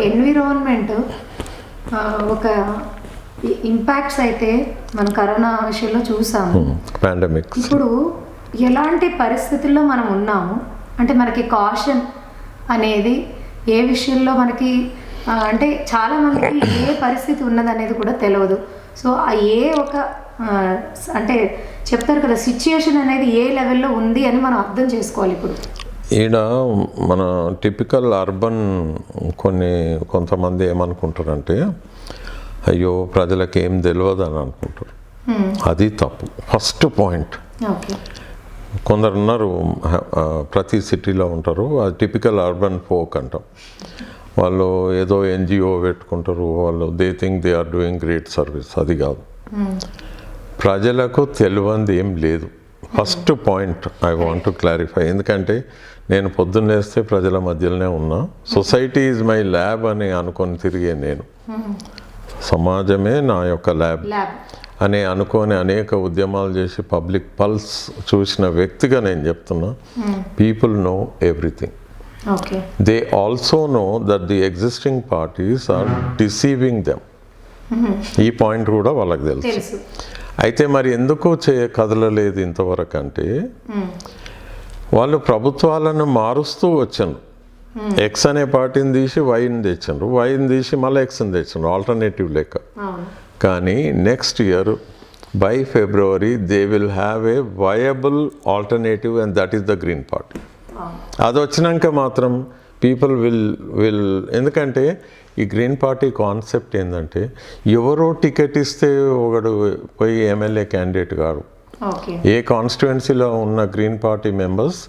Environment ఒక impacts అయితే మనం కరోనా విషయంలో చూసాము, పాండమిక్. ఇప్పుడు ఎలాంటి పరిస్థితుల్లో మనం ఉన్నాము అంటే మనకి కాషన్ అనేది ఏ విషయంలో మనకి అంటే చాలా మందికి ఏ పరిస్థితి ఉన్నదనేది కూడా తెలియదు. సో ఆ ఏ ఒక అంటే చెప్తారు కదా సిచ్యుయేషన్ అనేది ఏ లెవెల్లో ఉంది అని మనం అర్థం చేసుకోవాలి. ఇప్పుడు ఈడ మన టిపికల్ అర్బన్ కొంతమంది ఏమనుకుంటారంటే అయ్యో ప్రజలకు ఏం తెలియదు అని అనుకుంటారు. అది తప్పు. First point. కొందరు ఉన్నారు ప్రతి సిటీలో ఉంటారు, అది టిపికల్ అర్బన్ ఫోక్ అంటాం. వాళ్ళు ఏదో ఎన్జిఓ పెట్టుకుంటారు, వాళ్ళు they think they are doing great service. అది కాదు, ప్రజలకు తెలియంది ఏం లేదు. First point I want to clarify. ఎందుకంటే నేను పొద్దున్న లేస్తే ప్రజల మధ్యలోనే ఉన్నా. సొసైటీ ఈజ్ మై ల్యాబ్ అని అనుకొని తిరిగే నేను, సమాజమే నా యొక్క ల్యాబ్ అని అనుకొని అనేక ఉద్యమాలు చేసి పబ్లిక్ పల్స్ చూసిన వ్యక్తిగా నేను చెప్తున్నా, people know everything. They also know that the existing parties are deceiving them. ఈ పాయింట్ కూడా వాళ్ళకి తెలుసు. అయితే మరి ఎందుకు కదలలేదు ఇంతవరకు అంటే వాళ్ళు ప్రభుత్వాలను మారుస్తూ వచ్చారు. ఎక్స్ అనే పార్టీని తీసి వైని తెచ్చారు, వైని తీసి మళ్ళీ ఎక్స్ని తెచ్చారు, ఆల్టర్నేటివ్ లెక్క. కానీ next year by February they will have a viable alternative and that is the green party. అది వచ్చినాక మాత్రం పీపుల్ విల్ ఎందుకంటే ఈ గ్రీన్ పార్టీ కాన్సెప్ట్ ఏంటంటే ఎవరో టికెట్ ఇస్తే ఒకడు పోయి ఎమ్మెల్యే క్యాండిడేట్ కాదు. ఏ కాన్స్టిట్యుయెన్సీలో ఉన్న గ్రీన్ పార్టీ మెంబర్స్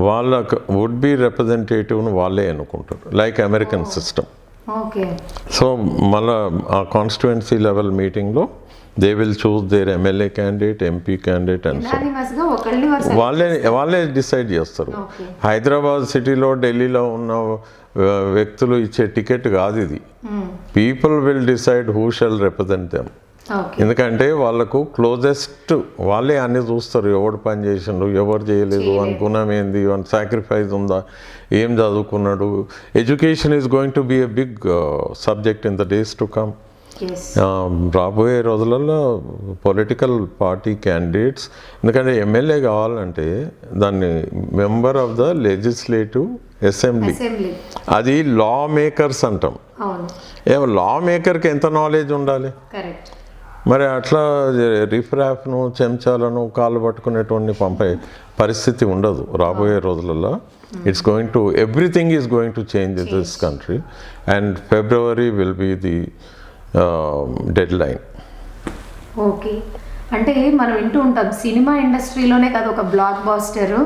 వాళ్ళ వుడ్ బి రిప్రజెంటేటివ్ను వాళ్ళే అనుకుంటారు, లైక్ అమెరికన్ సిస్టమ్. సో మళ్ళీ ఆ కాన్స్టిట్యుయెన్సీ లెవెల్ మీటింగ్లో they will choose their MLA candidate, MP candidate and so వాళ్ళే డిసైడ్ చేస్తారు. హైదరాబాద్ సిటీలో, ఢిల్లీలో ఉన్న వ్యక్తులు ఇచ్చే టికెట్ కాదు ఇది. People will decide who shall represent them. ఎందుకంటే వాళ్ళకు క్లోజెస్ట్ వాళ్ళే అన్నీ చూస్తారు, ఎవడు పని చేసిండు, ఎవరు చేయలేదు, అనుకున్నాం ఏంది, వన్ సాక్రిఫైస్ ఉందా, ఏం చదువుకున్నాడు. Education is going to be a big subject in the days to come. రాబోయే రోజులలో పొలిటికల్ పార్టీ క్యాండిడేట్స్, ఎందుకంటే ఎమ్మెల్యే కావాలంటే దాన్ని member of the legislative assembly, అది లా మేకర్స్ అంటాం. లా మేకర్కి ఎంత నాలెడ్జ్ ఉండాలి? మరి అట్లా రిఫ్రాఫ్ను, చెంచాలను కాళ్ళు పట్టుకునేటువంటి పంపే పరిస్థితి ఉండదు రాబోయే రోజులలో. It's going to everything is going to change in this country and February will be the dead line. Okay, అంటే మనం వింటూ ఉంటాం సినిమా ఇండస్ట్రీలోనే కాదు ఒక బ్లాక్ బాస్టర్,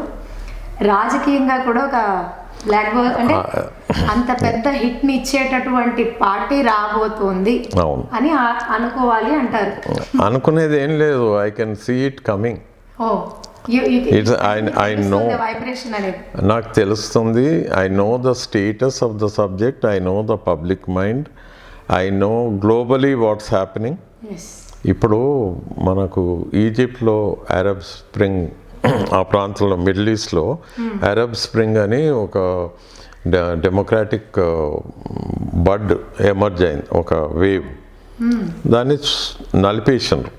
రాజకీయంగా కూడా ఒక బ్లాక్ బాస్టర్, అంటే అంత పెద్ద హిట్ ని ఇచ్చేటటువంటి పార్టీ రాబోతోంది అని అనుకోవాలి అంటారు. అనుకునేది ఏం లేదు, I can see it coming. I know, నాకు తెలుస్తుంది. I know the status of the subject, I know the public mind, I know globally what's happening. ఇప్పుడు మనకు ఈజిప్ట్లో అరబ్ స్ప్రింగ్, ఆ ప్రాంతంలో మిడిల్ ఈస్ట్లో అరబ్ స్ప్రింగ్ అని ఒక డెమోక్రాటిక్ బడ్ ఎమర్జ్ అయింది, ఒక వేవ్. దాన్ని నలిపేసారు.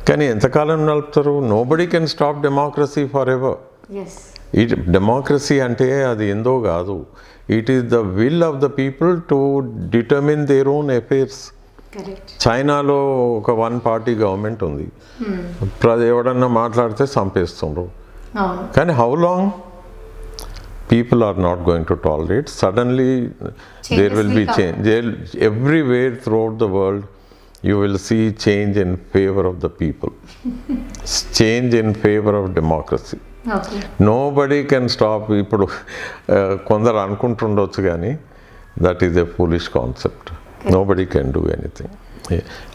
కానీ ఎంతకాలం నలుపుతారు? Nobody can stop democracy forever. ఈ డెమోక్రసీ అంటే అది ఎందో కాదు, it is the will of the people to determine their own affairs. చైనాలో ఒక వన్ పార్టీ గవర్నమెంట్ ఉంది, ఎవడన్నా మాట్లాడితే చంపేస్తుండ్రు. కానీ how long? People are not going to tolerate. Suddenly there will be change everywhere throughout the world. You will see change in favor of the people, change in favor of democracy. Nobody can stop. ఇప్పుడు కొందరు అనుకుంటుండొచ్చు కానీ that is a foolish concept. Nobody can do anything.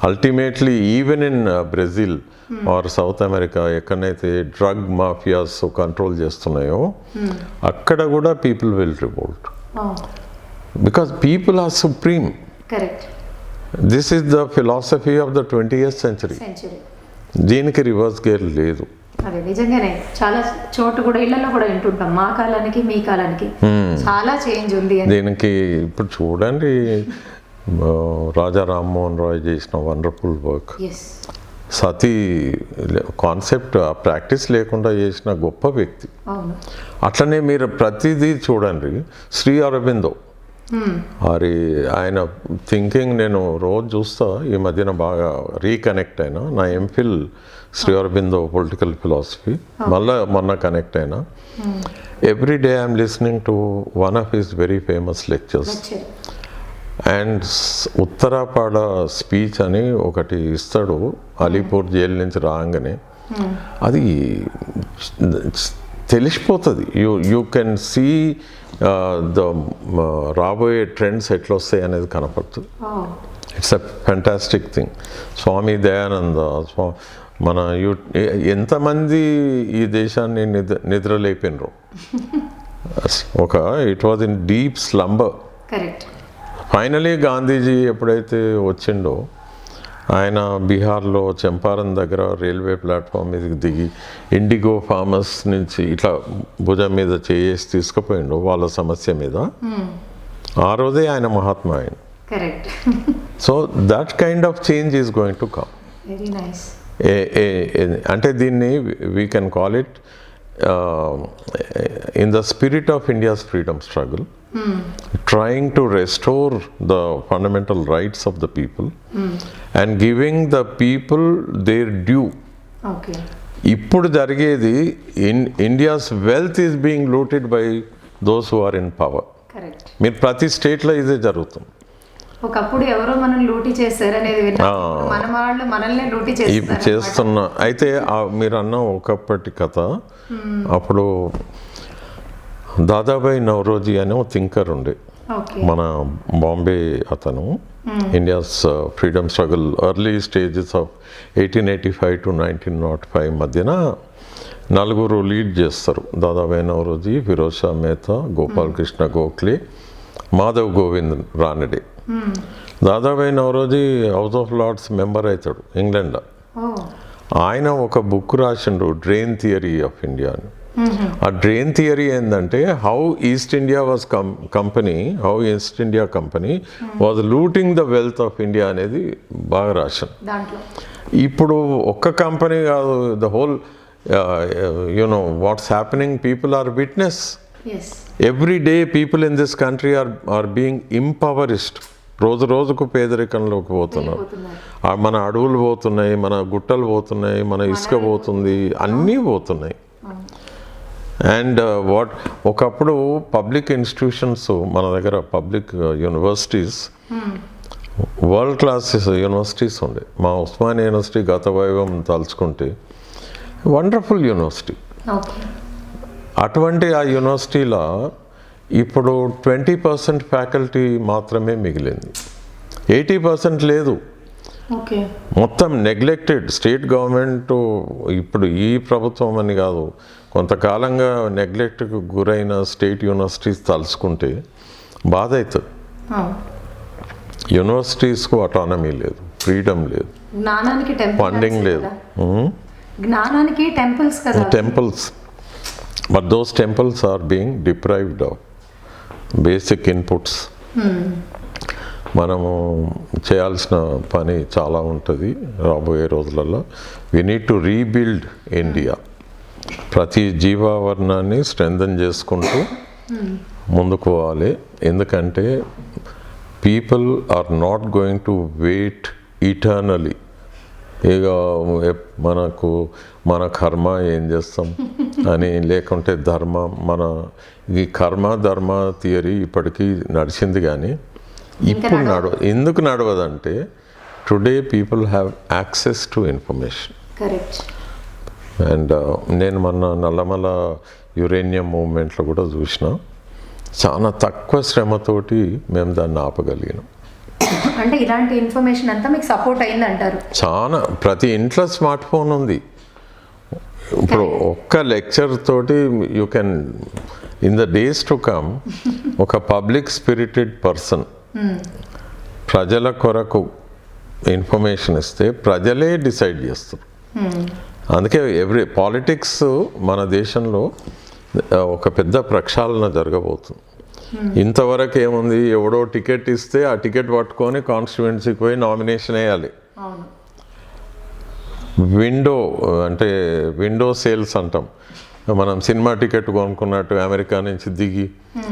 Ultimately, even in Brazil or South America, ఎక్కడైతే drug mafias control చేస్తున్నాయో అక్కడ కూడా people will revolt. Because people are supreme. Correct. This is the philosophy of the 20th century. దీనికి reverse gear లేదు. అదే నిజంగానే చాలా చోటు కూడా ఇళ్లలో కూడా వింటుంటాం, మా కాలానికి మీ కాలానికి చాలా చేంజ్ ఉంది అని. దీనికి ఇప్పుడు చూడండి, రాజా రామ్మోహన్ రాయ్ చేసిన వండర్ఫుల్ వర్క్, ఎస్ సతీ కాన్సెప్ట్ ఆ ప్రాక్టీస్ లేకుండా చేసిన గొప్ప వ్యక్తి. అవును. అట్లనే మీరు ప్రతిదీ చూడండి, శ్రీ అరబిందో మరి ఆయన థింకింగ్ నేను రోజు చూస్తా. ఈ మధ్యన బాగా రీకనెక్ట్ అయినా, నా MPhil Shri Aurobindo political philosophy, మళ్ళీ మొన్న కనెక్ట్ అయినా. Every day I'm listening to one of his very famous lectures. And Uttarpara speech అని ఒకటి ఇస్తాడు, అలీపూర్ జైలు నుంచి రాగానే. అది తెలిసిపోతుంది. యూ కెన్ సీ ద రాబోయే ట్రెండ్స్ ఎట్లా వస్తాయి అనేది కనపడుతుంది. It's a fantastic thing. Swami Dayananda, మన ఎంతమంది ఈ దేశాన్ని నిద్రలేపినరు. It was in deep slumber. Correct. Finally Gandhiji ఎప్పుడైతే వచ్చిండో, ఆయన బీహార్లో చంపారన్ దగ్గర రైల్వే ప్లాట్ఫామ్ మీదకి దిగి ఇండిగో ఫార్మర్స్ నుంచి ఇట్లా భుజం మీద చేసి తీసుకుపోయిండు వాళ్ళ సమస్య మీద. ఆ రోజే ఆయన మహాత్మా ఆయన. Correct. So that kind of change is going to come. Very nice. అంటే దీన్ని we can call it in the spirit of India's freedom struggle, trying to restore the fundamental rights of the people and giving the people their due. Okay. ఇప్పుడు జరిగేది India's wealth is being looted by those who are in power. Correct. మీరు ప్రతి స్టేట్లో ఇదే జరుగుతుంది. ఒకప్పుడు ఎవరో మనం లూటీ చేశారు అనేది మన వాళ్ళు మనల్ని లూటీ చేస్తున్న. అయితే మీరు అన్న ఒకప్పటి కథ, అప్పుడు దాదాబాయి నౌరోజీ అనే ఒక థింకర్ ఉండే, మన బాంబే అతను. India's freedom struggle early stages of 1885 to 1905 మధ్యన నలుగురు లీడ్ చేస్తారు. Dadabhai Naoroji, Firoz Shah Mehta, Gopal Krishna Gokhale, Madhav Govind Ranade. Dadabhai Naoroji House of Lords member అవుతాడు ఇంగ్లాండ్లో. ఆయన ఒక బుక్ రాసిండు, డ్రెయిన్ థియరీ ఆఫ్ ఇండియా అని. ఆ డ్రెయిన్ థియరీ ఏంటంటే how East India was East India Company was looting the wealth of India అనేది బాగా రాశాను. ఇప్పుడు ఒక్క కంపెనీ కాదు, the whole you know what's happening, people are witness. Every day people in this country are being impoverished. రోజు రోజుకు పేదరికంలోకి పోతున్నారు. మన అడవులు పోతున్నాయి, మన గుట్టలు పోతున్నాయి, మన ఇసుక పోతుంది, అన్నీ పోతున్నాయి. అండ్ ఒకప్పుడు పబ్లిక్ ఇన్స్టిట్యూషన్స్ మన దగ్గర, public universities, world class universities ఉండే. మా ఉస్మానియా యూనివర్సిటీ గత వైభవం తలుచుకుంటే వండర్ఫుల్ యూనివర్సిటీ. అటువంటి ఆ యూనివర్సిటీలో ఇప్పుడు 20% ఫ్యాకల్టీ మాత్రమే మిగిలింది, 80% లేదు. మొత్తం నెగ్లెక్టెడ్. స్టేట్ గవర్నమెంట్ ఇప్పుడు ఈ ప్రభుత్వం అని కాదు, కొంతకాలంగా నెగ్లెక్ట్కు గురైన స్టేట్ యూనివర్సిటీస్ తలుచుకుంటే బాధ అవుతుంది. యూనివర్సిటీస్కు అటానమీ లేదు, ఫ్రీడమ్ లేదు, ఫండింగ్ లేదు. జ్ఞానానికి temples, but those temples are being deprived of basic inputs. మనము చేయాల్సిన పని చాలా ఉంటుంది రాబోయే రోజులలో. We need to rebuild India. ప్రతి జీవావరణాన్ని స్ట్రెంథన్ చేసుకుంటూ ముందుకు పోవాలి. ఎందుకంటే people are not going to wait eternally. ఇక మన కర్మ ఏం చేస్తాం అని, లేకుంటే ధర్మం, మన ఈ కర్మ ధర్మ థియరీ ఇప్పటికీ నడిచింది. కానీ ఇప్పుడు ఎందుకు నడవదంటే today people have access to information. And నేను మొన్న నల్లమల యురేనియం మూవ్మెంట్లో కూడా చూసిన, చాలా తక్కువ శ్రమతోటి మేము దాన్ని ఆపగలిగినాం. అంటే ఇలాంటి ఇన్ఫర్మేషన్ అంతా మీకు సపోర్ట్ అయింది అంటారు? చాలా. ప్రతి ఇంట్లో స్మార్ట్ ఫోన్ ఉంది. ఇప్పుడు ఒక్క లెక్చర్ తోటి you can in the days to come ఒక పబ్లిక్ స్పిరిటెడ్ పర్సన్ ప్రజల కొరకు ఇన్ఫర్మేషన్ ఇస్తే ప్రజలే డిసైడ్ చేస్తారు. అందుకే పాలిటిక్స్ మన దేశంలో ఒక పెద్ద ప్రక్షాళన జరగబోతుంది. ఇంతవరకు ఏముంది, ఎవడో టికెట్ ఇస్తే ఆ టికెట్ పట్టుకొని కాన్స్టిట్యుయెన్సీకి పోయి నామినేషన్ వేయాలి. విండో సేల్స్ అంటాం. మనం సినిమా టికెట్ కొనుక్కున్నట్టు అమెరికా నుంచి దిగి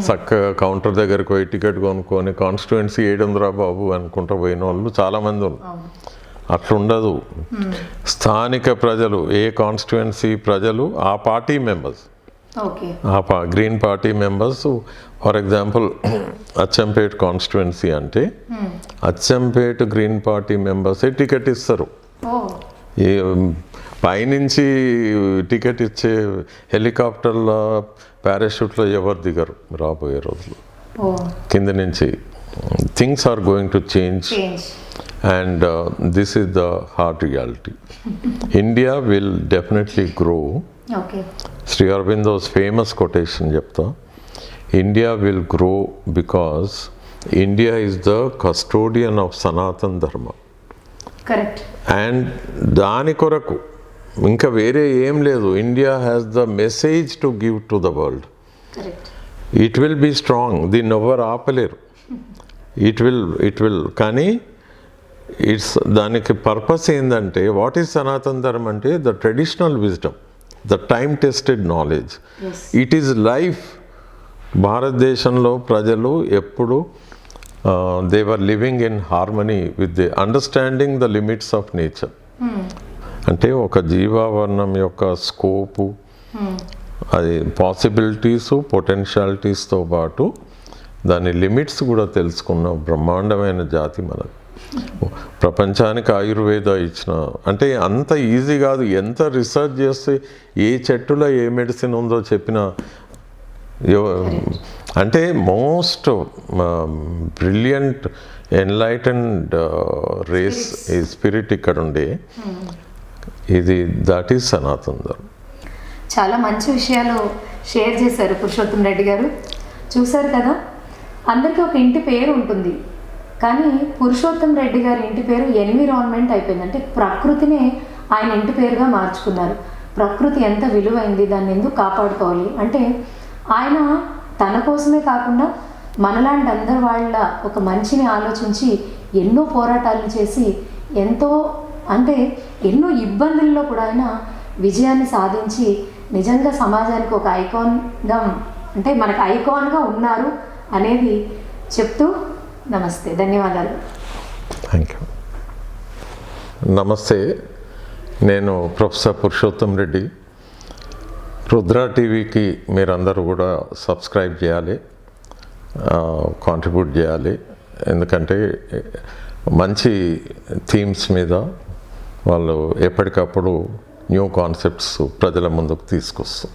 చక్కగా కౌంటర్ దగ్గరికి పోయి టికెట్ కొనుక్కొని కాన్స్టిట్యుయెన్సీ 700 బాబు అనుకుంటూ పోయిన వాళ్ళు చాలామంది ఉన్నారు. అట్లుండదు. స్థానిక ప్రజలు, ఏ కాన్స్టిట్యుయెన్సీ ప్రజలు ఆ party members, green party members. For example Achampet constituency అంటే అచ్చంపేట్ గ్రీన్ పార్టీ మెంబర్సే టికెట్ ఇస్తారు. పైనుంచి టికెట్ ఇచ్చే హెలికాప్టర్ల పారాషూట్లో ఎవరు దిగరు రాబోయే రోజులు. కింద నుంచి things are going to change and this is the hard reality. India will definitely grow. Sri Aurobindo's famous quotation చెప్తా, India will grow because India is the custodian of Sanatan Dharma. Correct. And దాని కొరకు ఇంకా వేరే ఏం లేదు. India has the message to give to the world. Correct. It will be strong. దీన్ని ఎవరు ఆపలేరు. It will కానీ దానికి పర్పస్ ఏంటంటే, వాట్ ఈజ్ సనాతన్ ధర్మం అంటే the traditional wisdom, the time tested knowledge. It is life. భారతదేశంలో ప్రజలు ఎప్పుడు they were living in harmony with the understanding the limits of nature. అంటే ఒక జీవావరణం యొక్క స్కోపు, అది పాసిబిలిటీసు పొటెన్షియాలిటీస్తో పాటు దాని లిమిట్స్ కూడా తెలుసుకున్న బ్రహ్మాండమైన జాతి మనది. ప్రపంచానికి ఆయుర్వేద ఇచ్చిన, అంటే అంత ఈజీ కాదు. ఎంత రీసెర్చ్ చేస్తే ఏ చెట్టులో ఏ మెడిసిన్ ఉందో చెప్పిన, అంటే మోస్ట్ బ్రిలియంట్ ఎన్లైటెండ్ రేస్ ఈ స్పిరిట్ ఇక్కడ ఉండే, ఇది దట్ ఈస్ సనాతన్ ధర్మం. చాలా మంచి విషయాలు షేర్ చేశారు పురుషోత్తం రెడ్డి గారు. చూశారు కదా, అందరికీ ఒక ఇంటి పేరు ఉంటుంది, కానీ పురుషోత్తం రెడ్డి గారి ఇంటి పేరు ఎన్విరాన్మెంట్ అయిపోయింది. అంటే ప్రకృతినే ఆయన ఇంటి పేరుగా మార్చుకున్నారు. ప్రకృతి ఎంత విలువైంది, దాన్ని ఎందుకు కాపాడుకోవాలి అంటే ఆయన తన కోసమే కాకుండా మనలాంటి అందరి వాళ్ళ ఒక మంచిని ఆలోచించి ఎన్నో పోరాటాలు చేసి ఎన్నో ఇబ్బందుల్లో కూడా ఆయన విజయాన్ని సాధించి నిజంగా సమాజానికి ఒక ఐకాన్గా, అంటే మనకు ఐకాన్గా ఉన్నారు అనేది చెప్తూ నమస్తే, ధన్యవాదాలు. Thank you. నమస్తే, నేను ప్రొఫెసర్ పురుషోత్తం రెడ్డి. రుద్ర టీవీకి మీరందరూ కూడా సబ్స్క్రైబ్ చేయాలి, కాంట్రిబ్యూట్ చేయాలి. ఎందుకంటే మంచి థీమ్స్ మీద వాళ్ళు ఎప్పటికప్పుడు న్యూ కాన్సెప్ట్స్ ప్రజల ముందుకు తీసుకొస్తారు.